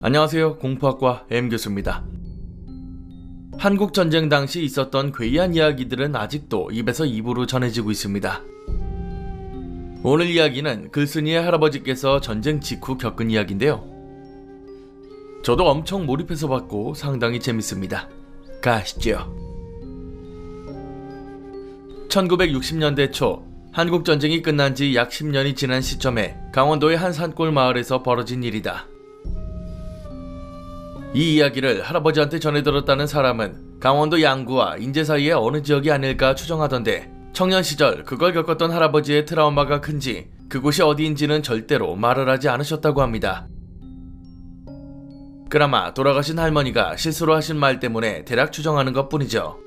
안녕하세요. 공포학과 M교수입니다. 한국전쟁 당시 있었던 괴이한 이야기들은 아직도 입에서 입으로 전해지고 있습니다. 오늘 이야기는 글쓴이의 할아버지께서 전쟁 직후 겪은 이야기인데요. 저도 엄청 몰입해서 봤고 상당히 재밌습니다. 가시죠. 1960년대 초 한국전쟁이 끝난 지 약 10년이 지난 시점에 강원도의 한 산골 마을에서 벌어진 일이다. 이 이야기를 할아버지한테 전해들었다는 사람은 강원도 양구와 인제 사이의 어느 지역이 아닐까 추정하던데, 청년 시절 그걸 겪었던 할아버지의 트라우마가 큰지 그곳이 어디인지는 절대로 말을 하지 않으셨다고 합니다. 그나마 돌아가신 할머니가 실수로 하신 말 때문에 대략 추정하는 것 뿐이죠.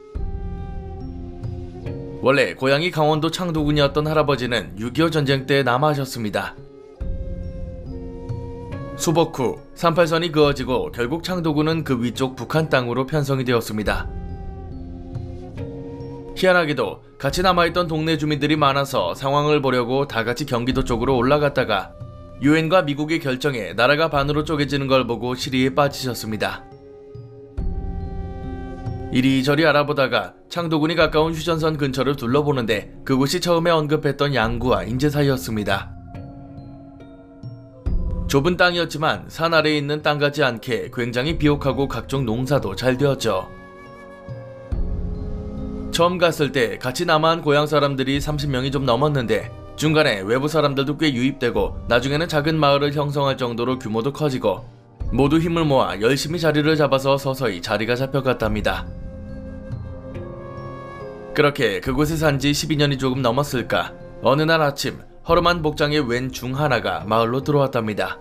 원래 고향이 강원도 창도군이었던 할아버지는 6.25 전쟁 때 남하하셨습니다. 수복 후 38선이 그어지고 결국 창도군은 그 위쪽 북한 땅으로 편성이 되었습니다. 희한하게도 같이 남아있던 동네 주민들이 많아서 상황을 보려고 다같이 경기도 쪽으로 올라갔다가 유엔과 미국의 결정에 나라가 반으로 쪼개지는 걸 보고 시리에 빠지셨습니다. 이리저리 알아보다가 창도군이 가까운 휴전선 근처를 둘러보는데 그곳이 처음에 언급했던 양구와 인제 사이였습니다. 좁은 땅이었지만 산 아래에 있는 땅 같지 않게 굉장히 비옥하고 각종 농사도 잘 되었죠. 처음 갔을 때 같이 남아한 고향 사람들이 30명이 좀 넘었는데 중간에 외부 사람들도 꽤 유입되고 나중에는 작은 마을을 형성할 정도로 규모도 커지고 모두 힘을 모아 열심히 자리를 잡아서 서서히 자리가 잡혀갔답니다. 그렇게 그곳에 산 지 12년이 조금 넘었을까, 어느 날 아침 허름한 복장의 웬 중 하나가 마을로 들어왔답니다.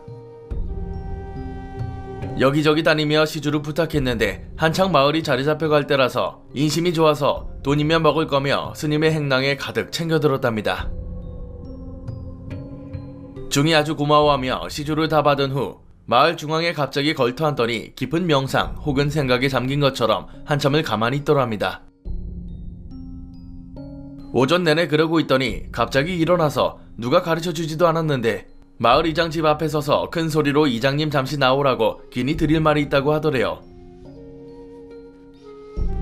여기저기 다니며 시주를 부탁했는데 한창 마을이 자리 잡혀갈 때라서 인심이 좋아서 돈이면 먹을 거며 스님의 행랑에 가득 챙겨들었답니다. 중이 아주 고마워하며 시주를 다 받은 후 마을 중앙에 갑자기 걸터앉더니 깊은 명상 혹은 생각에 잠긴 것처럼 한참을 가만히 있더랍니다. 오전 내내 그러고 있더니 갑자기 일어나서 누가 가르쳐주지도 않았는데 마을 이장 집 앞에 서서 큰 소리로 이장님 잠시 나오라고 긴히 드릴 말이 있다고 하더래요.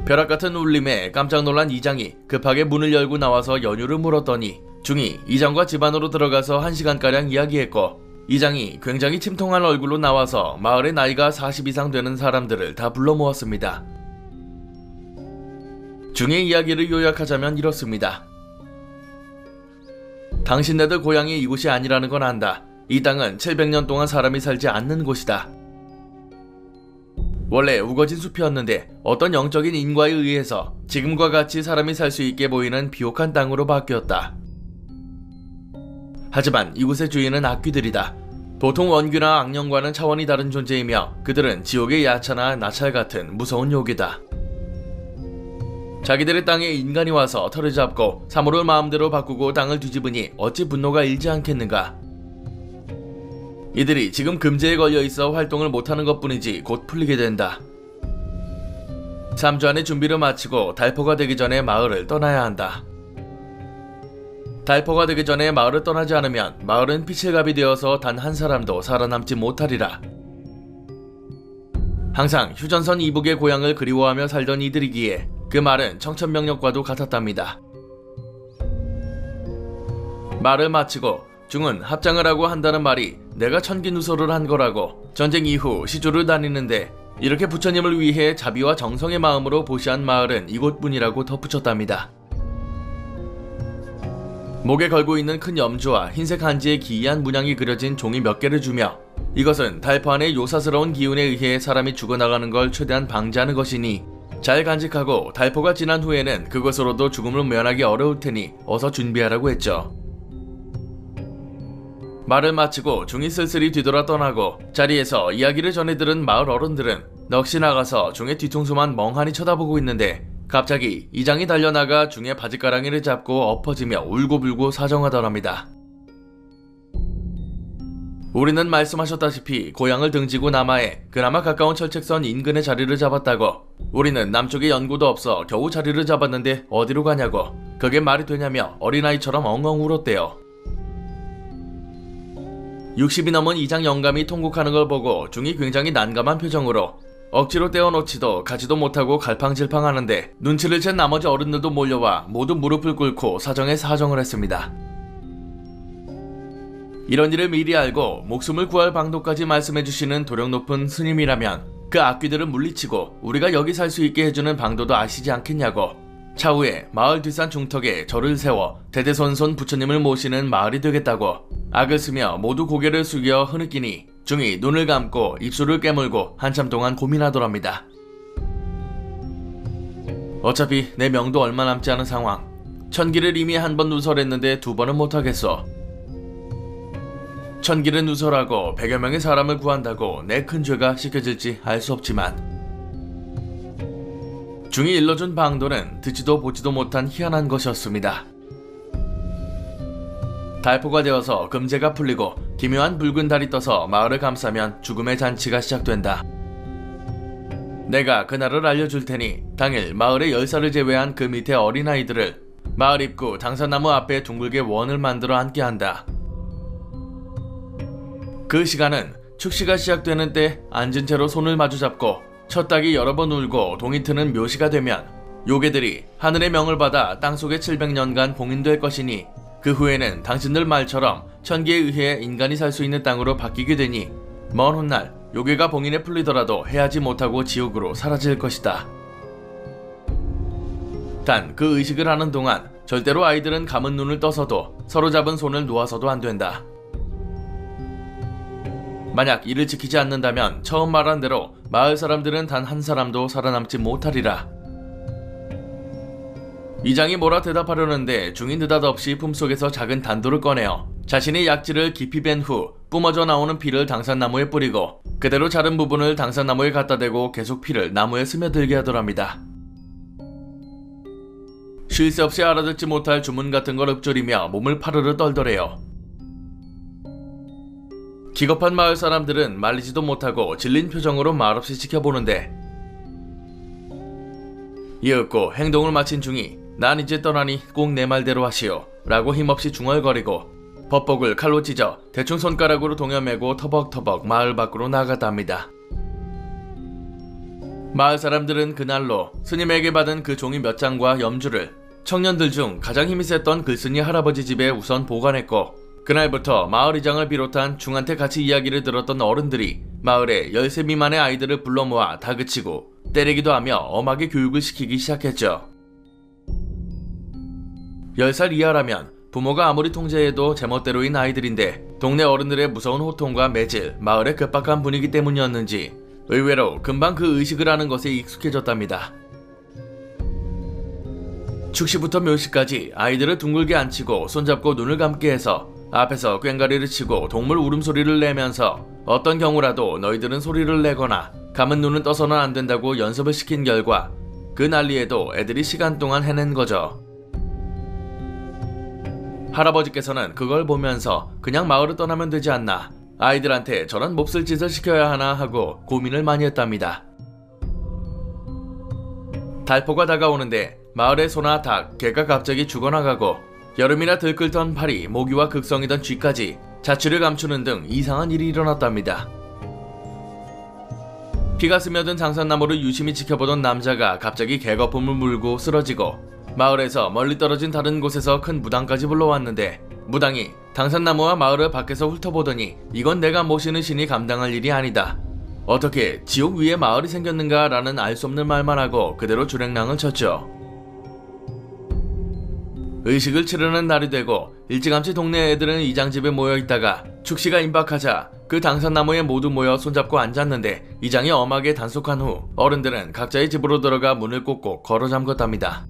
벼락같은 울림에 깜짝 놀란 이장이 급하게 문을 열고 나와서 연유를 물었더니 중이 이장과 집 안으로 들어가서 1시간가량 이야기했고, 이장이 굉장히 침통한 얼굴로 나와서 마을의 나이가 40 이상 되는 사람들을 다 불러 모았습니다. 중의 이야기를 요약하자면 이렇습니다. 당신네들 고향이 이곳이 아니라는 건 안다. 이 땅은 700년 동안 사람이 살지 않는 곳이다. 원래 우거진 숲이었는데 어떤 영적인 인과에 의해서 지금과 같이 사람이 살 수 있게 보이는 비옥한 땅으로 바뀌었다. 하지만 이곳의 주인은 악귀들이다. 보통 원귀나 악령과는 차원이 다른 존재이며 그들은 지옥의 야차나 나찰 같은 무서운 요괴다. 자기들의 땅에 인간이 와서 털을 잡고 사물을 마음대로 바꾸고 땅을 뒤집으니 어찌 분노가 일지 않겠는가. 이들이 지금 금제에 걸려있어 활동을 못하는 것뿐이지 곧 풀리게 된다. 3주 안에 준비를 마치고 달포가 되기 전에 마을을 떠나야 한다. 달포가 되기 전에 마을을 떠나지 않으면 마을은 피칠갑이 되어서 단 한 사람도 살아남지 못하리라. 항상 휴전선 이북의 고향을 그리워하며 살던 이들이기에 그 말은 청천벽력과도 같았답니다. 말을 마치고 중은 합장을 하고 한다는 말이 내가 천기누설을 한 거라고, 전쟁 이후 시주를 다니는데 이렇게 부처님을 위해 자비와 정성의 마음으로 보시한 마을은 이곳뿐이라고 덧붙였답니다. 목에 걸고 있는 큰 염주와 흰색 한지에 기이한 문양이 그려진 종이 몇 개를 주며, 이것은 달포 안의 요사스러운 기운에 의해 사람이 죽어나가는 걸 최대한 방지하는 것이니 잘 간직하고 달포가 지난 후에는 그것으로도 죽음을 면하기 어려울 테니 어서 준비하라고 했죠. 말을 마치고 중이 쓸쓸히 뒤돌아 떠나고 자리에서 이야기를 전해들은 마을 어른들은 넋이 나가서 중의 뒤통수만 멍하니 쳐다보고 있는데 갑자기 이장이 달려나가 중의 바지가랑이를 잡고 엎어지며 울고불고 사정하더랍니다. 우리는 말씀하셨다시피 고향을 등지고 남하에 그나마 가까운 철책선 인근에 자리를 잡았다고, 우리는 남쪽에 연고도 없어 겨우 자리를 잡았는데 어디로 가냐고, 그게 말이 되냐며 어린아이처럼 엉엉 울었대요. 60이 넘은 이장 영감이 통곡하는 걸 보고 중이 굉장히 난감한 표정으로 억지로 떼어놓지도 가지도 못하고 갈팡질팡하는데 눈치를 챈 나머지 어른들도 몰려와 모두 무릎을 꿇고 사정에 사정을 했습니다. 이런 일을 미리 알고 목숨을 구할 방도까지 말씀해주시는 도령 높은 스님이라면 그 악귀들을 물리치고 우리가 여기 살 수 있게 해주는 방도도 아시지 않겠냐고 차후에 마을 뒷산 중턱에 절을 세워 대대손손 부처님을 모시는 마을이 되겠다고 악을 쓰며 모두 고개를 숙여 흐느끼니 중이 눈을 감고 입술을 깨물고 한참 동안 고민하더랍니다. 어차피 내 명도 얼마 남지 않은 상황. 천기를 이미 한 번 누설했는데 두 번은 못하겠어. 천기를 누설하고 100여 명의 사람을 구한다고 내 큰 죄가 씻겨질지 알 수 없지만 중이 일러준 방도는 듣지도 보지도 못한 희한한 것이었습니다. 달포가 되어서 금제가 풀리고 기묘한 붉은 달이 떠서 마을을 감싸면 죽음의 잔치가 시작된다. 내가 그날을 알려줄 테니 당일 마을의 10살을 제외한 그 밑에 어린아이들을 마을 입구 당산나무 앞에 둥글게 원을 만들어 앉게 한다. 그 시간은 축시가 시작되는 때 앉은 채로 손을 마주잡고 첫 닭이 여러 번 울고 동이 트는 묘시가 되면 요괴들이 하늘의 명을 받아 땅속에 700년간 봉인될 것이니 그 후에는 당신들 말처럼 천기에 의해 인간이 살 수 있는 땅으로 바뀌게 되니 먼 훗날 요괴가 봉인에 풀리더라도 해하지 못하고 지옥으로 사라질 것이다. 단 그 의식을 하는 동안 절대로 아이들은 감은 눈을 떠서도 서로 잡은 손을 놓아서도 안 된다. 만약 이를 지키지 않는다면 처음 말한 대로 마을 사람들은 단 한 사람도 살아남지 못하리라. 이장이 뭐라 대답하려는데 중이 느닷없이 품속에서 작은 단도를 꺼내어 자신의 약지를 깊이 벤 후 뿜어져 나오는 피를 당산나무에 뿌리고 그대로 자른 부분을 당산나무에 갖다 대고 계속 피를 나무에 스며들게 하더랍니다. 쉴 새 없이 알아듣지 못할 주문 같은 걸 읊조리며 몸을 파르르 떨더래요. 기겁한 마을 사람들은 말리지도 못하고 질린 표정으로 말없이 지켜보는데 이윽고 행동을 마친 중이 난 이제 떠나니 꼭 내 말대로 하시오 라고 힘없이 중얼거리고 법복을 칼로 찢어 대충 손가락으로 동여매고 터벅터벅 마을 밖으로 나갔답니다. 마을 사람들은 그날로 스님에게 받은 그 종이 몇 장과 염주를 청년들 중 가장 힘이 셌던 글쓴이 할아버지 집에 우선 보관했고 그날부터 마을 이장을 비롯한 중한테 같이 이야기를 들었던 어른들이 마을에 10세 미만의 아이들을 불러 모아 다그치고 때리기도 하며 엄하게 교육을 시키기 시작했죠. 10살 이하라면 부모가 아무리 통제해도 제멋대로인 아이들인데 동네 어른들의 무서운 호통과 매질, 마을의 급박한 분위기 때문이었는지 의외로 금방 그 의식을 하는 것에 익숙해졌답니다. 축시부터 묘시까지 아이들을 둥글게 앉히고 손잡고 눈을 감게 해서 앞에서 꽹과리를 치고 동물 울음소리를 내면서 어떤 경우라도 너희들은 소리를 내거나 감은 눈은 떠서는 안 된다고 연습을 시킨 결과 그 난리에도 애들이 시간 동안 해낸 거죠. 할아버지께서는 그걸 보면서 그냥 마을을 떠나면 되지 않나, 아이들한테 저런 몹쓸 짓을 시켜야 하나 하고 고민을 많이 했답니다. 달포가 다가오는데 마을의 소나 닭, 개가 갑자기 죽어나가고 여름이나 들끓던 파리, 모기와 극성이던 쥐까지 자취를 감추는 등 이상한 일이 일어났답니다. 피가 스며든 장산나무를 유심히 지켜보던 남자가 갑자기 개거품을 물고 쓰러지고 마을에서 멀리 떨어진 다른 곳에서 큰 무당까지 불러왔는데 무당이 당산나무와 마을을 밖에서 훑어보더니 이건 내가 모시는 신이 감당할 일이 아니다. 어떻게 지옥 위에 마을이 생겼는가 라는 알 수 없는 말만 하고 그대로 주랭랑을 쳤죠. 의식을 치르는 날이 되고 일찌감치 동네 애들은 이장집에 모여있다가 축시가 임박하자 그 당산나무에 모두 모여 손잡고 앉았는데 이장이 엄하게 단속한 후 어른들은 각자의 집으로 들어가 문을 꼭꼭 걸어 잠궜답니다.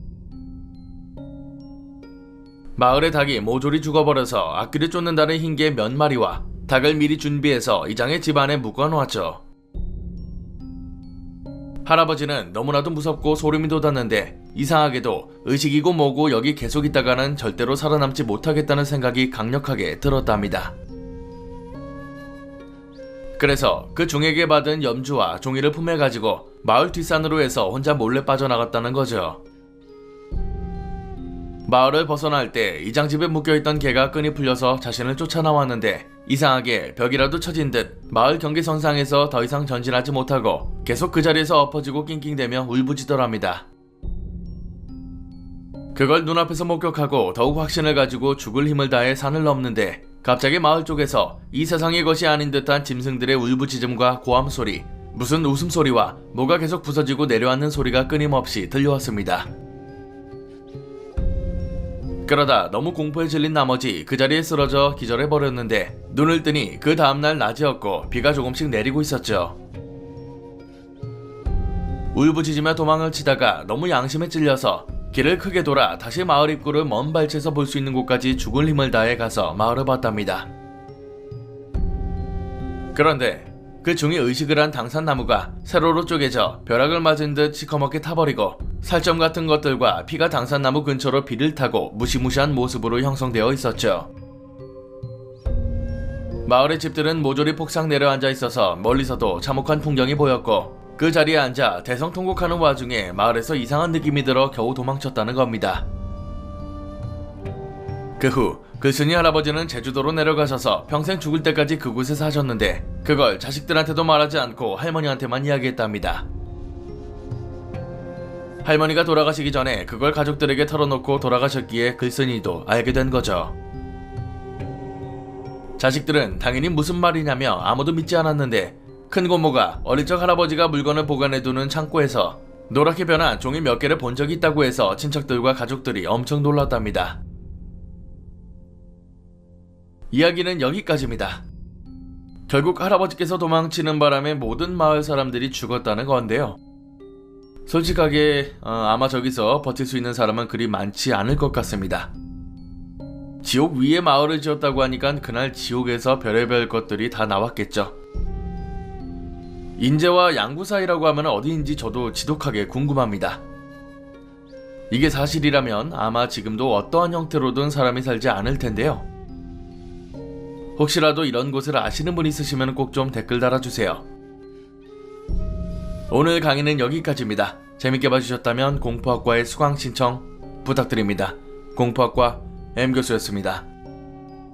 마을의 닭이 모조리 죽어버려서 악귀를 쫓는다는 흰개 몇 마리와 닭을 미리 준비해서 이장의 집 안에 묶어놓았죠. 할아버지는 너무나도 무섭고 소름이 돋았는데 이상하게도 의식이고 뭐고 여기 계속 있다가는 절대로 살아남지 못하겠다는 생각이 강력하게 들었답니다. 그래서 그 종에게 받은 염주와 종이를 품에 가지고 마을 뒷산으로 해서 혼자 몰래 빠져나갔다는 거죠. 마을을 벗어날 때 이장집에 묶여있던 개가 끈이 풀려서 자신을 쫓아나왔는데 이상하게 벽이라도 쳐진 듯 마을 경계선상에서 더 이상 전진하지 못하고 계속 그 자리에서 엎어지고 낑낑대며 울부짖더랍니다. 그걸 눈앞에서 목격하고 더욱 확신을 가지고 죽을 힘을 다해 산을 넘는데 갑자기 마을 쪽에서 이 세상의 것이 아닌 듯한 짐승들의 울부짖음과 고함 소리, 무슨 웃음소리와 뭐가 계속 부서지고 내려앉는 소리가 끊임없이 들려왔습니다. 그러다 너무 공포에 질린 나머지 그 자리에 쓰러져 기절해버렸는데 눈을 뜨니 그 다음날 낮이었고 비가 조금씩 내리고 있었죠. 울부짖으며 도망을 치다가 너무 양심에 찔려서 길을 크게 돌아 다시 마을 입구를 먼 발치에서 볼 수 있는 곳까지 죽을 힘을 다해 가서 마을을 봤답니다. 그런데 그 중에 의식을 한 당산나무가 세로로 쪼개져 벼락을 맞은 듯 시커멓게 타버리고 살점 같은 것들과 피가 당산나무 근처로 비를 타고 무시무시한 모습으로 형성되어 있었죠. 마을의 집들은 모조리 폭삭 내려앉아 있어서 멀리서도 참혹한 풍경이 보였고 그 자리에 앉아 대성통곡하는 와중에 마을에서 이상한 느낌이 들어 겨우 도망쳤다는 겁니다. 그 후 글쓴이 할아버지는 제주도로 내려가셔서 평생 죽을 때까지 그곳에 사셨는데 그걸 자식들한테도 말하지 않고 할머니한테만 이야기했답니다. 할머니가 돌아가시기 전에 그걸 가족들에게 털어놓고 돌아가셨기에 글쓴이도 알게 된 거죠. 자식들은 당연히 무슨 말이냐며 아무도 믿지 않았는데 큰 고모가 어릴 적 할아버지가 물건을 보관해두는 창고에서 노랗게 변한 종이 몇 개를 본 적이 있다고 해서 친척들과 가족들이 엄청 놀랐답니다. 이야기는 여기까지입니다. 결국 할아버지께서 도망치는 바람에 모든 마을 사람들이 죽었다는 건데요. 솔직하게 아마 저기서 버틸 수 있는 사람은 그리 많지 않을 것 같습니다. 지옥 위에 마을을 지었다고 하니까 그날 지옥에서 별의별 것들이 다 나왔겠죠. 인제와 양구 사이라고 하면 어디인지 저도 지독하게 궁금합니다. 이게 사실이라면 아마 지금도 어떠한 형태로든 사람이 살지 않을 텐데요. 혹시라도 이런 곳을 아시는 분 있으시면 꼭 좀 댓글 달아주세요. 오늘 강의는 여기까지입니다. 재밌게 봐주셨다면 공포학과의 수강 신청 부탁드립니다. 공포학과 M교수였습니다.